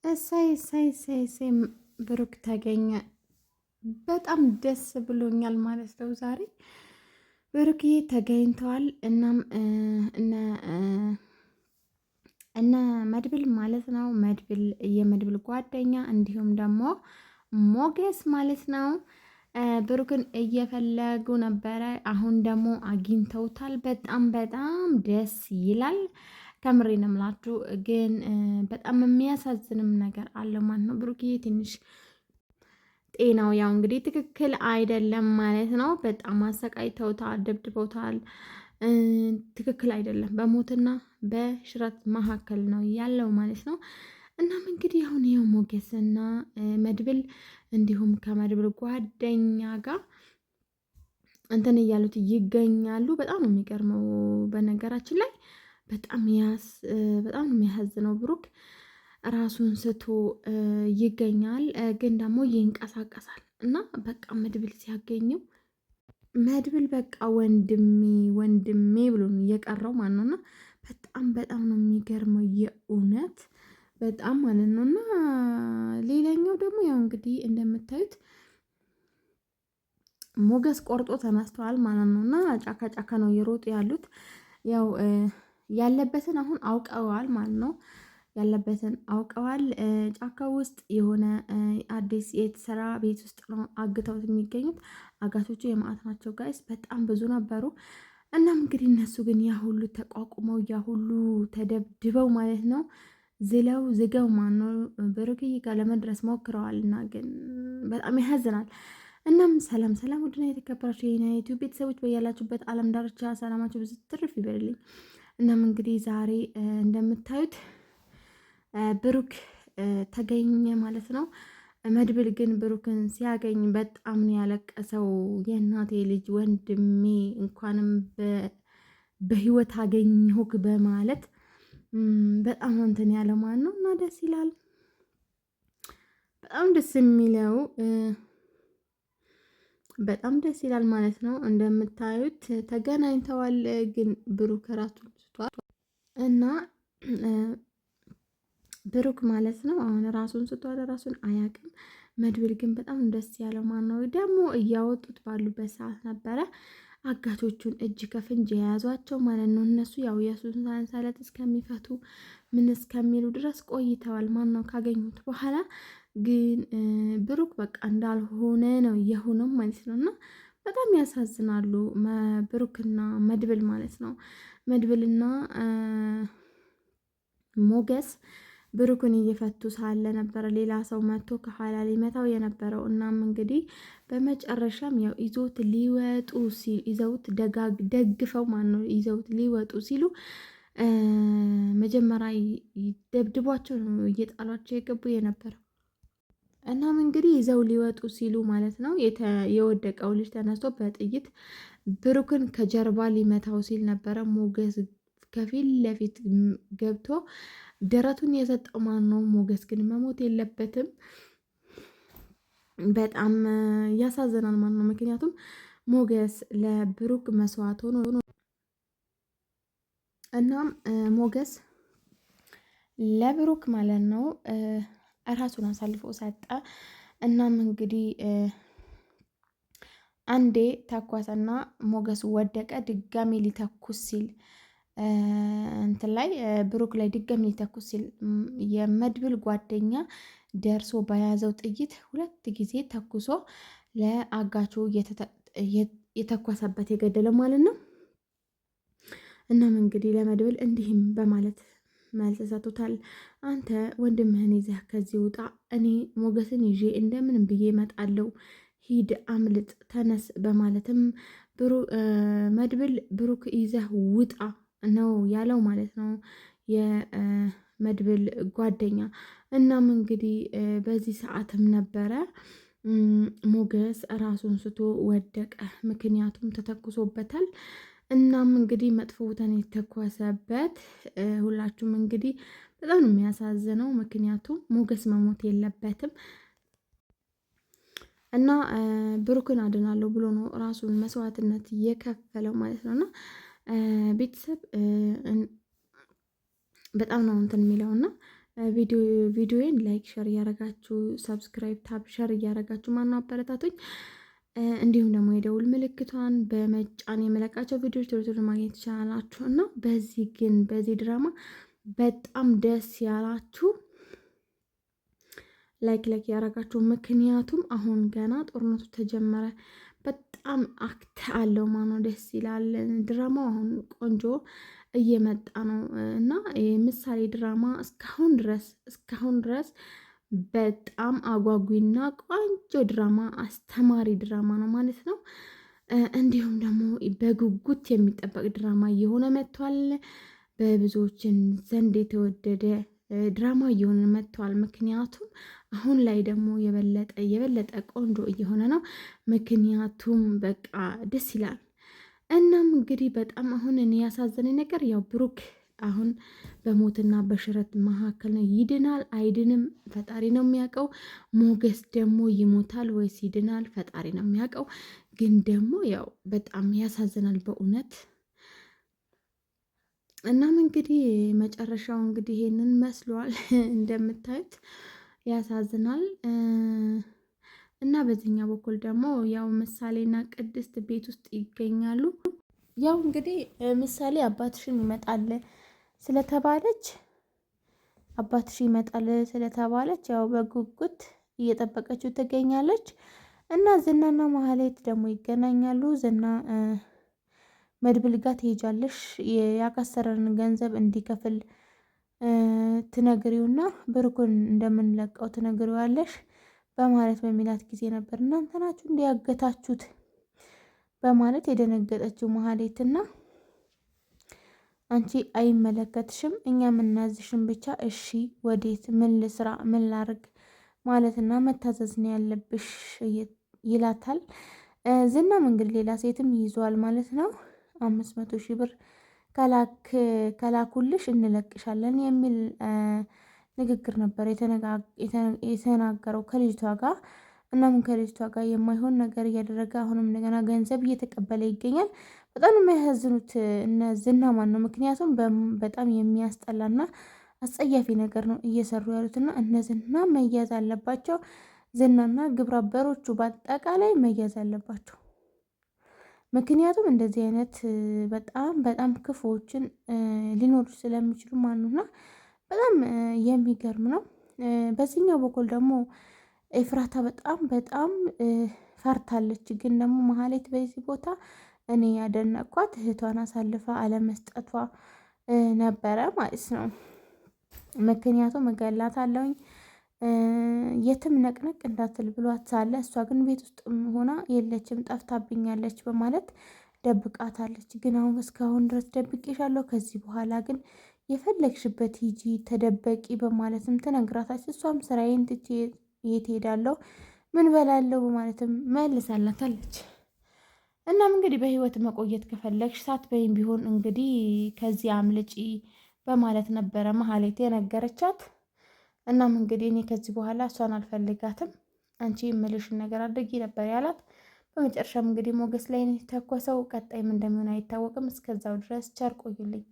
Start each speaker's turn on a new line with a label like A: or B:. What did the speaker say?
A: እሰይ ብሩክ ተገኘ። በጣም ደስ ብሎኛል ማለት ነው። ዛሬ ብሩክዬ ተገኝተዋል። እናም እነ መድብል ማለት ነው። መድብል የመድብል ጓደኛ እንዲሁም ደግሞ ሞገስ ማለት ነው። ብሩክን እየፈለጉ ነበረ። አሁን ደግሞ አግኝተውታል። በጣም በጣም ደስ ይላል። ከምሬ ነው የምላችሁ። ግን በጣም የሚያሳዝንም ነገር አለ ማለት ነው። ብሩክዬ ትንሽ ጤናው ያው እንግዲህ ትክክል አይደለም ማለት ነው። በጣም አሰቃይተውታል፣ ደብድበውታል። ትክክል አይደለም። በሞትና በሽረት መካከል ነው ያለው ማለት ነው። እናም እንግዲህ አሁን ይኸው ሞገስና መድብል እንዲሁም ከመድብል ጓደኛ ጋር እንትን እያሉት ይገኛሉ። በጣም ነው የሚገርመው። በነገራችን ላይ በጣም ነው የሚያሳዝነው። ብሩክ ራሱን ስቶ ይገኛል፣ ግን ደግሞ ይንቀሳቀሳል እና በቃ መድብል ሲያገኘው መድብል በቃ ወንድሜ ብሎ ነው እየቀረው ማለት ነው። እና በጣም ነው የሚገርመው የእውነት በጣም ማለት ነው። እና ሌላኛው ደግሞ ያው እንግዲህ እንደምታዩት ሞገስ ቆርጦ ተነስተዋል ማለት ነው። እና ጫካ ነው እየሮጡ ያሉት። ያው ያለበትን አሁን አውቀዋል ማለት ነው። ያለበትን አውቀዋል። ጫካ ውስጥ የሆነ አዲስ የተሰራ ቤት ውስጥ ነው አግተውት የሚገኙት። አጋቶቹ የማዕት ናቸው ጋይስ፣ በጣም ብዙ ነበሩ። እናም እንግዲህ እነሱ ግን ያ ሁሉ ተቋቁመው ያ ሁሉ ተደብድበው ማለት ነው ዝገው ማነው ብሩክዬ ጋር ለመድረስ ሞክረዋል። እና ግን በጣም ያሳዝናል። እናም ሰላም ውድና የተከበራችሁ የኛ ዩቲዩብ ቤተሰቦች በያላችሁበት ዓለም ዳርቻ ሰላማችሁ ብዙ ትርፍ ይበልልኝ። እናም እንግዲህ ዛሬ እንደምታዩት ብሩክ ተገኘ ማለት ነው። መድብል ግን ብሩክን ሲያገኝ በጣም ነው ያለቀሰው። የእናቴ ልጅ ወንድሜ እንኳንም በህይወት አገኘሁክ በማለት በጣም እንትን ያለ ማን ነው። እና ደስ ይላል። በጣም ደስ ይላል ማለት ነው። እንደምታዩት ተገናኝተዋል። ግን ብሩክ ራሱን ስቷል እና ብሩክ ማለት ነው አሁን ራሱን ስቷል። ራሱን አያውቅም። መድብል ግን በጣም ደስ ያለው ማን ነው ደግሞ እያወጡት ባሉበት ሰዓት ነበረ አጋቾቹን እጅ ከፍንጅ የያዟቸው ማለት ነው። እነሱ ያው የሱን ሰንሰለት እስከሚፈቱ ምን እስከሚሉ ድረስ ቆይተዋል። ማን ነው ካገኙት በኋላ ግን ብሩክ በቃ እንዳልሆነ ነው የሆነው ማለት ነው። እና በጣም ያሳዝናሉ ብሩክና መድብል ማለት ነው። መድብልና ሞገስ ብሩክን እየፈቱ ሳለ ነበረ ሌላ ሰው መጥቶ ከኋላ ሊመታው የነበረው። እናም እንግዲህ በመጨረሻም ያው ይዘውት ደግፈው ነው ይዘውት ሊወጡ ሲሉ መጀመሪያ ደብድቧቸው ነው እየጣሏቸው የገቡ የነበረው። እናም እንግዲህ ይዘው ሊወጡ ሲሉ ማለት ነው የወደቀው ልጅ ተነስቶ በጥይት ብሩክን ከጀርባ ሊመታው ሲል ነበረ። ሞገስ ከፊት ለፊት ገብቶ ደረቱን የሰጠው ማን ነው? ሞገስ ግን መሞት የለበትም። በጣም ያሳዝናል ማን ነው። ምክንያቱም ሞገስ ለብሩክ መስዋዕት ሆኖ እናም ሞገስ ለብሩክ ማለት ነው እራሱን አሳልፎ ሰጠ። እናም እንግዲህ አንዴ ተኳሰና ሞገስ ወደቀ። ድጋሚ ሊተኩስ ሲል እንትን ላይ ብሩክ ላይ ድጋሚ ሊተኩስ ሲል የመድብል ጓደኛ ደርሶ በያዘው ጥይት 2 ጊዜ ተኩሶ ለአጋቹ የተኳሰበት የገደለ ማለት ነው። እናም እንግዲህ ለመድብል እንዲህም በማለት መልስ ሰጥቶታል። አንተ ወንድምህን ይዘህ ከዚህ ውጣ፣ እኔ ሞገስን ይዤ እንደምንም ብዬ እመጣለሁ፣ ሂድ፣ አምልጥ፣ ተነስ በማለትም መድብል ብሩክ ይዘህ ውጣ ነው ያለው ማለት ነው የመድብል ጓደኛ። እናም እንግዲህ በዚህ ሰዓትም ነበረ ሞገስ ራሱን ስቶ ወደቀ። ምክንያቱም ተተኩሶበታል። እናም እንግዲህ መጥፎ ቦታን የተኮሰበት ሁላችሁም እንግዲህ በጣም ነው የሚያሳዝነው። ምክንያቱም ሞገስ መሞት የለበትም እና ብሩክን አድናለሁ ብሎ ነው ራሱን መስዋዕትነት የከፈለው ማለት ነው። እና ቤተሰብ በጣም ነው እንትን የሚለው እና ቪዲዮዬን ላይክ ሸር እያረጋችሁ ሰብስክራይብ ታብ ሸር እያረጋችሁ ማነው አበረታቱኝ። እንዲሁም ደግሞ የደውል ምልክቷን በመጫን የመለቃቸው ቪዲዮዎች ቶሎ ቶሎ ማግኘት ትችላላችሁ። እና በዚህ ድራማ በጣም ደስ ያላችሁ ላይክ ያረጋችሁ፣ ምክንያቱም አሁን ገና ጦርነቱ ተጀመረ። በጣም አክት አለው ማነው ደስ ይላል። ድራማው አሁን ቆንጆ እየመጣ ነው እና ምሳሌ ድራማ እስካሁን ድረስ በጣም አጓጊና ቆንጆ ድራማ፣ አስተማሪ ድራማ ነው ማለት ነው። እንዲሁም ደግሞ በጉጉት የሚጠበቅ ድራማ እየሆነ መጥቷል። በብዙዎችን ዘንድ የተወደደ ድራማ እየሆነ መጥቷል። ምክንያቱም አሁን ላይ ደግሞ የበለጠ ቆንጆ እየሆነ ነው። ምክንያቱም በቃ ደስ ይላል። እናም እንግዲህ በጣም አሁን እኔ ያሳዘነኝ ነገር ያው ብሩክ አሁን በሞትና በሽረት መካከል ነው። ይድናል አይድንም ፈጣሪ ነው የሚያውቀው። ሞገስ ደግሞ ይሞታል ወይስ ይድናል ፈጣሪ ነው የሚያውቀው። ግን ደግሞ ያው በጣም ያሳዝናል በእውነት። እናም እንግዲህ መጨረሻው እንግዲህ ይሄንን መስሏል እንደምታዩት ያሳዝናል። እና በዚህኛው በኩል ደግሞ ያው ምሳሌና ቅድስት ቤት ውስጥ ይገኛሉ። ያው እንግዲህ ምሳሌ አባትሽን ይመጣል ስለተባለች ያው በጉጉት እየጠበቀችው ትገኛለች። እና ዝናና ማህሌት ደግሞ ይገናኛሉ። ዝና መድብል ጋር ትሄጃለሽ፣ ያከሰረን ገንዘብ እንዲከፍል ትነግሪውና ብሩክን እንደምንለቀው ትነግሪዋለሽ በማለት በሚላት ጊዜ ነበር እናንተ ናችሁ እንዲያገታችሁት በማለት የደነገጠችው ማህሌትና አንቺ አይመለከትሽም፣ እኛ የምናዝሽን ብቻ እሺ፣ ወዴት፣ ምን ልስራ፣ ምን ላርግ ማለትና መታዘዝ ነው ያለብሽ ይላታል። ዝናም እንግዲህ ሌላ ሴትም ይዟል ማለት ነው። 500,000 ብር ከላኩልሽ እንለቅሻለን የሚል ንግግር ነበር የተናገረው ከልጅቷ ጋር። እናም ከልጅቷ ጋር የማይሆን ነገር እያደረገ አሁንም እንደገና ገንዘብ እየተቀበለ ይገኛል። በጣም የሚያሳዝኑት እነ ዝና ነው። ምክንያቱም በጣም የሚያስጠላና አስጸያፊ ነገር ነው እየሰሩ ያሉትና እነ ዝና መያዝ አለባቸው። ዝናና ግብረ አበሮቹ በአጠቃላይ መያዝ አለባቸው። ምክንያቱም እንደዚህ አይነት በጣም ክፉዎችን ሊኖሩ ስለሚችሉ ማኑና በጣም የሚገርም ነው። በዚህኛው በኩል ደግሞ ኤፍራታ በጣም ፈርታለች። ግን ደግሞ ማህሌት በዚህ ቦታ እኔ ያደነቅኳት እህቷን አሳልፋ አለመስጠቷ ነበረ ማለት ነው። ምክንያቱም እገላታለሁኝ የትም ነቅነቅ እንዳትል ብሏት ሳለ እሷ ግን ቤት ውስጥ ሆና የለችም ጠፍታብኛለች በማለት ደብቃታለች። ግን አሁን እስካሁን ድረስ ደብቄሻለሁ፣ ከዚህ በኋላ ግን የፈለግሽበት ሂጂ ተደበቂ በማለትም ትነግራታች። እሷም ስራዬን ትቼ የት ሄዳለሁ ምን በላለሁ በማለትም መልሳላታለች። እናም እንግዲህ በህይወት መቆየት ከፈለግሽ ሳትበይም ቢሆን እንግዲህ ከዚህ አምልጪ በማለት ነበረ ማህሌት የነገረቻት። እናም እንግዲህ እኔ ከዚህ በኋላ እሷን አልፈልጋትም፣ አንቺ የምልሽን ነገር አድርጊ ነበር ያላት። በመጨረሻም እንግዲህ ሞገስ ላይ ተኮሰው። ቀጣይም እንደሚሆን አይታወቅም። እስከዛው ድረስ ቸር ቆዩልኝ።